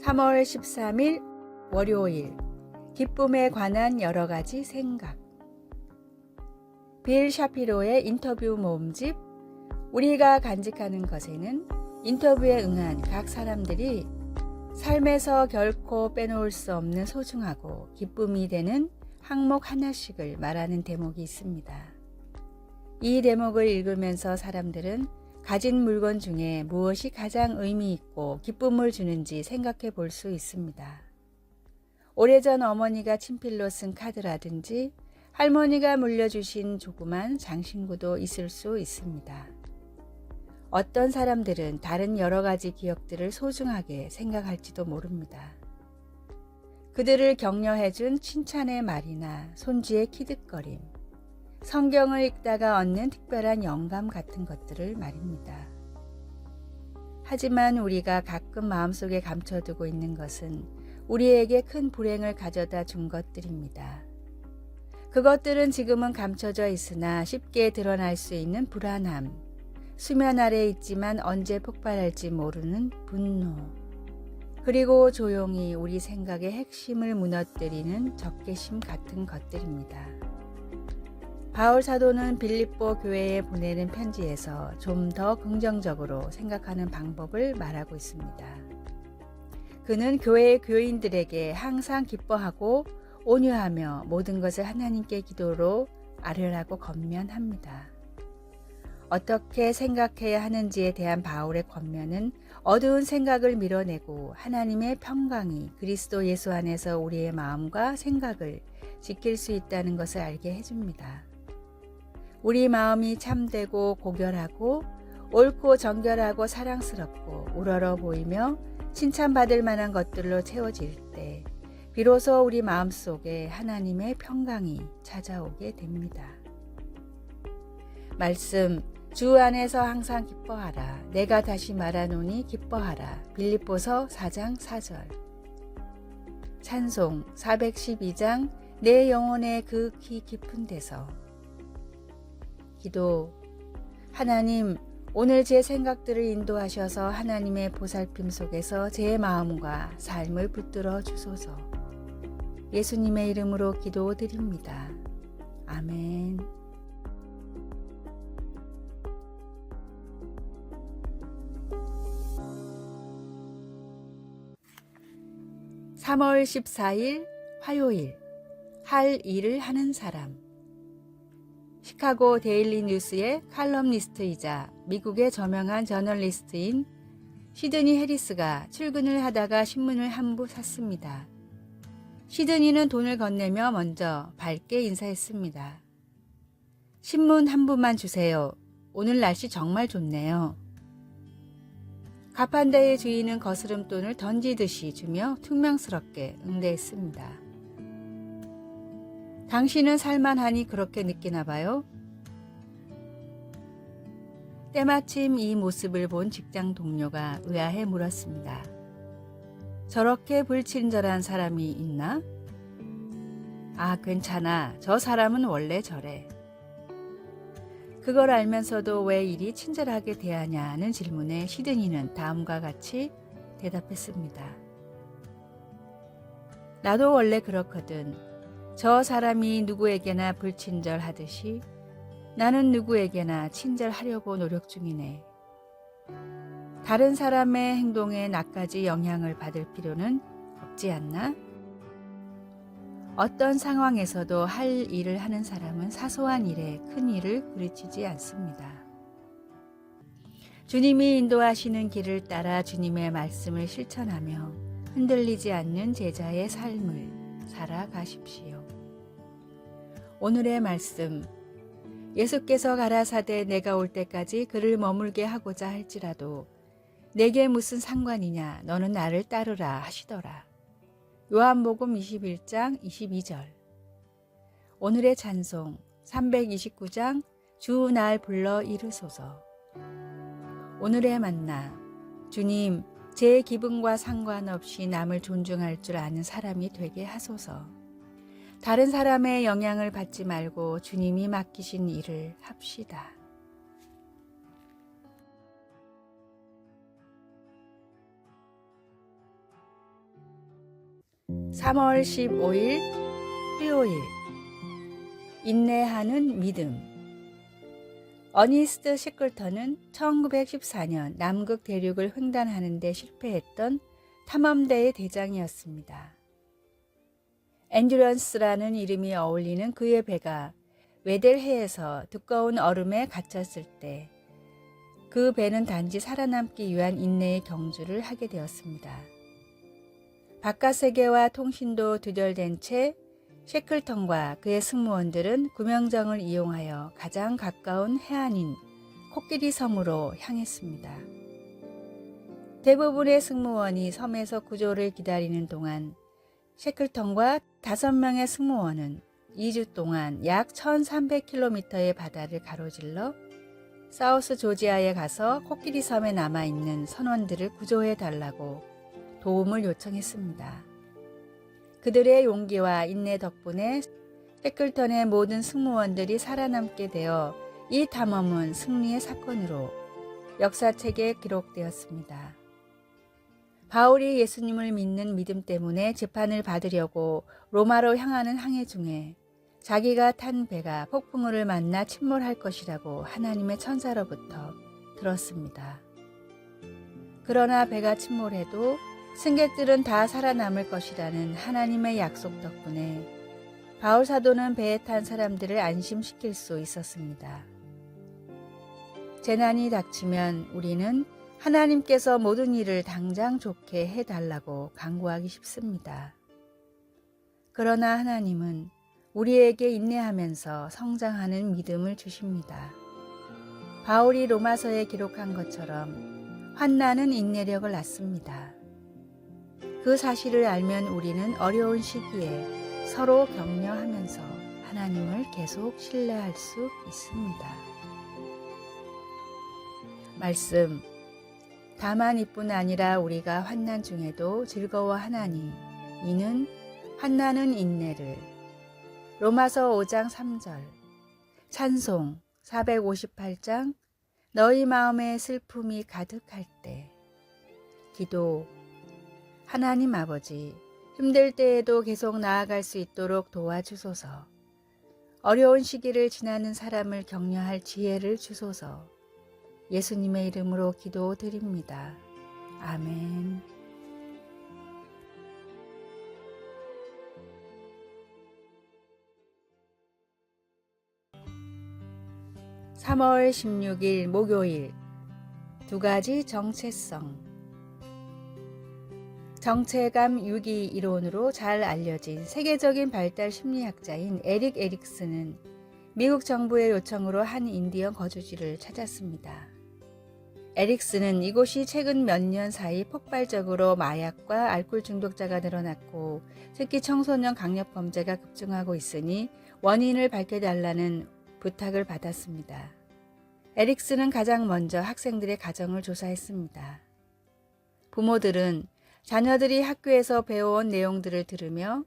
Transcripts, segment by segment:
3월 13일 월요일 기쁨에 관한 여러 가지 생각. 빌 샤피로의 인터뷰 모음집 우리가 간직하는 것에는 인터뷰에 응한 각 사람들이 삶에서 결코 빼놓을 수 없는 소중하고 기쁨이 되는 항목 하나씩을 말하는 대목이 있습니다. 이 대목을 읽으면서 사람들은 가진 물건 중에 무엇이 가장 의미 있고 기쁨을 주는지 생각해 볼 수 있습니다. 오래전 어머니가 친필로 쓴 카드라든지 할머니가 물려주신 조그만 장신구도 있을 수 있습니다. 어떤 사람들은 다른 여러 가지 기억들을 소중하게 생각할지도 모릅니다. 그들을 격려해준 칭찬의 말이나 손주의 키득거림, 성경을 읽다가 얻는 특별한 영감 같은 것들을 말입니다. 하지만 우리가 가끔 마음속에 감춰두고 있는 것은 우리에게 큰 불행을 가져다 준 것들입니다. 그것들은 지금은 감춰져 있으나 쉽게 드러날 수 있는 불안함, 수면 아래에 있지만 언제 폭발할지 모르는 분노, 그리고 조용히 우리 생각의 핵심을 무너뜨리는 적개심 같은 것들입니다. 바울 사도는 빌립보 교회에 보내는 편지에서 좀 더 긍정적으로 생각하는 방법을 말하고 있습니다. 그는 교회의 교인들에게 항상 기뻐하고 온유하며 모든 것을 하나님께 기도로 아뢰라고 권면합니다. 어떻게 생각해야 하는지에 대한 바울의 권면은 어두운 생각을 밀어내고 하나님의 평강이 그리스도 예수 안에서 우리의 마음과 생각을 지킬 수 있다는 것을 알게 해줍니다. 우리 마음이 참되고 고결하고 옳고 정결하고 사랑스럽고 우러러 보이며 칭찬받을 만한 것들로 채워질 때 비로소 우리 마음속에 하나님의 평강이 찾아오게 됩니다. 말씀, 주 안에서 항상 기뻐하라. 내가 다시 말하노니 기뻐하라. 빌립보서 4장 4절. 찬송 412장 내 영혼의 극히 깊은 데서. 기도, 하나님, 오늘 제 생각들을 인도하셔서 하나님의 보살핌 속에서 제 마음과 삶을 붙들어 주소서. 예수님의 이름으로 기도드립니다. 아멘. (3월 14일) 화요일 할 일을 하는 사람. 시카고 데일리 뉴스의 칼럼니스트이자 미국의 저명한 저널리스트인 시드니 해리스가 출근을 하다가 신문을 한 부 샀습니다. 시드니는 돈을 건네며 먼저 밝게 인사했습니다. 신문 한 부만 주세요. 오늘 날씨 정말 좋네요. 가판대의 주인은 거스름돈을 던지듯이 주며 퉁명스럽게 응대했습니다. 당신은 살만하니 그렇게 느끼나 봐요? 때마침 이 모습을 본 직장 동료가 의아해 물었습니다. 저렇게 불친절한 사람이 있나? 아, 괜찮아. 저 사람은 원래 저래. 그걸 알면서도 왜 이리 친절하게 대하냐는 질문에 시드니는 다음과 같이 대답했습니다. 나도 원래 그렇거든. 저 사람이 누구에게나 불친절하듯이 나는 누구에게나 친절하려고 노력 중이네. 다른 사람의 행동에 나까지 영향을 받을 필요는 없지 않나? 어떤 상황에서도 할 일을 하는 사람은 사소한 일에 큰 일을 부르치지 않습니다. 주님이 인도하시는 길을 따라 주님의 말씀을 실천하며 흔들리지 않는 제자의 삶을 살아가십시오. 오늘의 말씀, 예수께서 가라사대 내가 올 때까지 그를 머물게 하고자 할지라도 내게 무슨 상관이냐 너는 나를 따르라 하시더라. 요한복음 21장 22절. 오늘의 찬송 329장 주 날 불러 이르소서. 오늘의 만나, 주님 제 기분과 상관없이 남을 존중할 줄 아는 사람이 되게 하소서. 다른 사람의 영향을 받지 말고 주님이 맡기신 일을 합시다. 3월 15일 수요일 인내하는 믿음. 어니스트 셰클턴은 1914년 남극 대륙을 횡단하는 데 실패했던 탐험대의 대장이었습니다. 엔듀런스라는 이름이 어울리는 그의 배가 웨델해에서 두꺼운 얼음에 갇혔을 때 그 배는 단지 살아남기 위한 인내의 경주를 하게 되었습니다. 바깥 세계와 통신도 두절된 채 셰클턴과 그의 승무원들은 구명정을 이용하여 가장 가까운 해안인 코끼리 섬으로 향했습니다. 대부분의 승무원이 섬에서 구조를 기다리는 동안 셰클턴과 5명의 승무원은 2주 동안 약 1300km의 바다를 가로질러 사우스 조지아에 가서 코끼리 섬에 남아있는 선원들을 구조해 달라고 도움을 요청했습니다. 그들의 용기와 인내 덕분에 셰클턴의 모든 승무원들이 살아남게 되어 이 탐험은 승리의 사건으로 역사책에 기록되었습니다. 바울이 예수님을 믿는 믿음 때문에 재판을 받으려고 로마로 향하는 항해 중에 자기가 탄 배가 폭풍우를 만나 침몰할 것이라고 하나님의 천사로부터 들었습니다. 그러나 배가 침몰해도 승객들은 다 살아남을 것이라는 하나님의 약속 덕분에 바울 사도는 배에 탄 사람들을 안심시킬 수 있었습니다. 재난이 닥치면 우리는 하나님께서 모든 일을 당장 좋게 해달라고 간구하기 쉽습니다. 그러나 하나님은 우리에게 인내하면서 성장하는 믿음을 주십니다. 바울이 로마서에 기록한 것처럼 환난은 인내력을 낳습니다. 그 사실을 알면 우리는 어려운 시기에 서로 격려하면서 하나님을 계속 신뢰할 수 있습니다. 말씀. 다만 이뿐 아니라 우리가 환난 중에도 즐거워하나니 이는 환난은 인내를. 로마서 5장 3절. 찬송 458장. 너희 마음에 슬픔이 가득할 때. 기도. 하나님 아버지, 힘들 때에도 계속 나아갈 수 있도록 도와주소서. 어려운 시기를 지나는 사람을 격려할 지혜를 주소서. 예수님의 이름으로 기도드립니다. 아멘. (3월 16일) 목요일. 2가지 정체성. 정체감 유기 이론으로 잘 알려진 세계적인 발달 심리학자인 에릭 에릭슨은 미국 정부의 요청으로 한 인디언 거주지를 찾았습니다. 에릭슨은 이곳이 최근 몇 년 사이 폭발적으로 마약과 알코올 중독자가 늘어났고 특히 청소년 강력범죄가 급증하고 있으니 원인을 밝혀달라는 부탁을 받았습니다. 에릭슨은 가장 먼저 학생들의 가정을 조사했습니다. 부모들은 자녀들이 학교에서 배워온 내용들을 들으며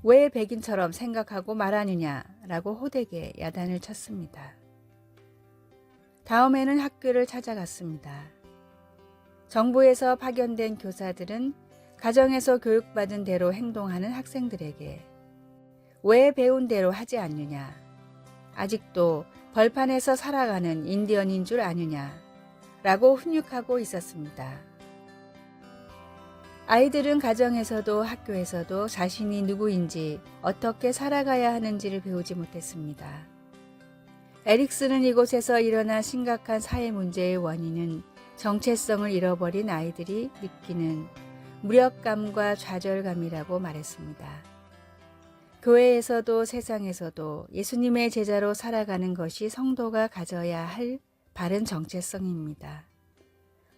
왜 백인처럼 생각하고 말하느냐라고 호되게 야단을 쳤습니다. 다음에는 학교를 찾아갔습니다. 정부에서 파견된 교사들은 가정에서 교육받은 대로 행동하는 학생들에게 왜 배운 대로 하지 않느냐, 아직도 벌판에서 살아가는 인디언인 줄 아느냐라고 훈육하고 있었습니다. 아이들은 가정에서도 학교에서도 자신이 누구인지 어떻게 살아가야 하는지를 배우지 못했습니다. 에릭슨은 이곳에서 일어난 심각한 사회 문제의 원인은 정체성을 잃어버린 아이들이 느끼는 무력감과 좌절감이라고 말했습니다. 교회에서도 세상에서도 예수님의 제자로 살아가는 것이 성도가 가져야 할 바른 정체성입니다.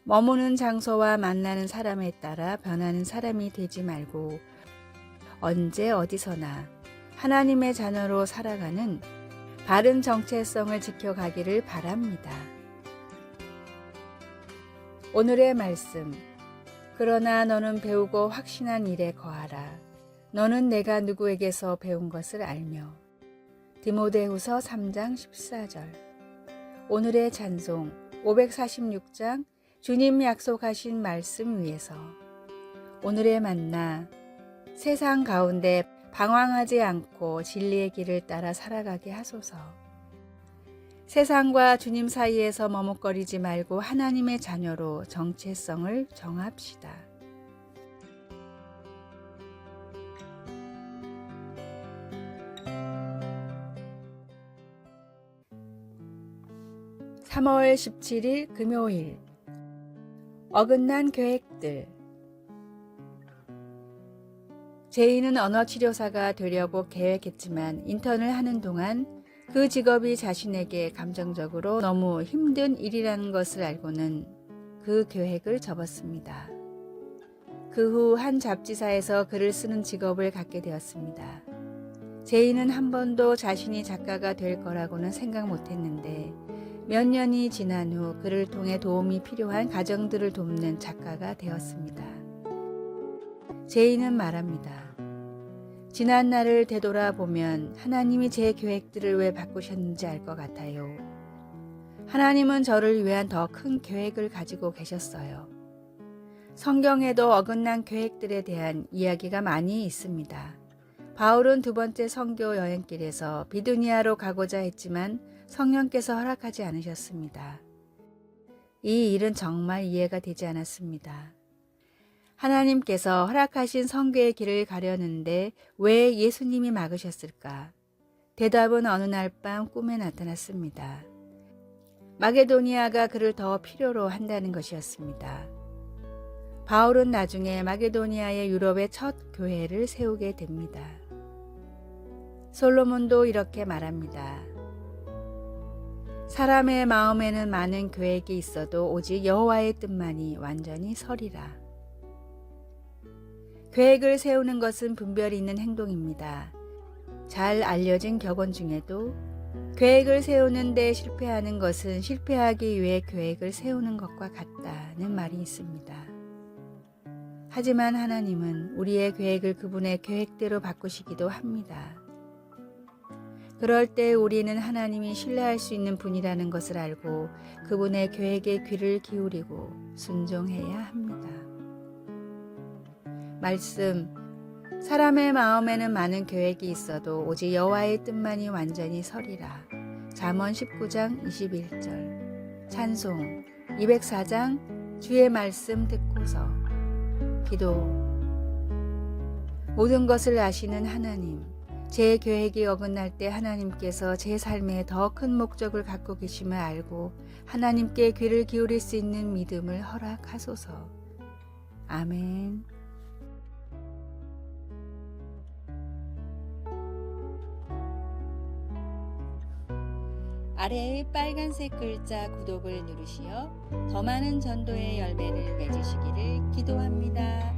머무는 장소와 만나는 사람에 따라 변하는 사람이 되지 말고 언제 어디서나 하나님의 자녀로 살아가는 바른 정체성을 지켜가기를 바랍니다. 오늘의 말씀. 그러나 너는 배우고 확신한 일에 거하라. 너는 내가 누구에게서 배운 것을 알며. 디모데후서 3장 14절. 오늘의 찬송 546장 주님 약속하신 말씀 위에서. 오늘의 만나 세상 가운데 방황하지 않고 진리의 길을 따라 살아가게 하소서. 세상과 주님 사이에서 머뭇거리지 말고 하나님의 자녀로 정체성을 정합시다. (3월 17일) 금요일. 어긋난 계획들. 제이는 언어치료사가 되려고 계획했지만 인턴을 하는 동안 그 직업이 자신에게 감정적으로 너무 힘든 일이라는 것을 알고는 그 계획을 접었습니다. 그 후 한 잡지사에서 글을 쓰는 직업을 갖게 되었습니다. 제이는 한 번도 자신이 작가가 될 거라고는 생각 못했는데 몇 년이 지난 후 그를 통해 도움이 필요한 가정들을 돕는 작가가 되었습니다. 제이는 말합니다. 지난 날을 되돌아보면 하나님이 제 계획들을 왜 바꾸셨는지 알 것 같아요. 하나님은 저를 위한 더 큰 계획을 가지고 계셨어요. 성경에도 어긋난 계획들에 대한 이야기가 많이 있습니다. 바울은 두 번째 선교 여행길에서 비두니아로 가고자 했지만 성령께서 허락하지 않으셨습니다. 이 일은 정말 이해가 되지 않았습니다. 하나님께서 허락하신 선교의 길을 가려는데 왜 예수님이 막으셨을까? 대답은 어느 날 밤 꿈에 나타났습니다. 마게도니아가 그를 더 필요로 한다는 것이었습니다. 바울은 나중에 마게도니아의 유럽의 첫 교회를 세우게 됩니다. 솔로몬도 이렇게 말합니다. 사람의 마음에는 많은 계획이 있어도 오직 여호와의 뜻만이 완전히 서리라. 계획을 세우는 것은 분별이 있는 행동입니다. 잘 알려진 격언 중에도 계획을 세우는데 실패하는 것은 실패하기 위해 계획을 세우는 것과 같다는 말이 있습니다. 하지만 하나님은 우리의 계획을 그분의 계획대로 바꾸시기도 합니다. 그럴 때 우리는 하나님이 신뢰할 수 있는 분이라는 것을 알고 그분의 계획에 귀를 기울이고 순종해야 합니다. 말씀, 사람의 마음에는 많은 계획이 있어도 오직 여호와의 뜻만이 완전히 서리라. 잠언 19장 21절. 찬송 204장 주의 말씀 듣고서. 기도. 모든 것을 아시는 하나님, 제 계획이 어긋날 때 하나님께서 제 삶에 더 큰 목적을 갖고 계심을 알고 하나님께 귀를 기울일 수 있는 믿음을 허락하소서. 아멘. 아래의 빨간색 글자 구독을 누르시어 더 많은 전도의 열매를 맺으시기를 기도합니다.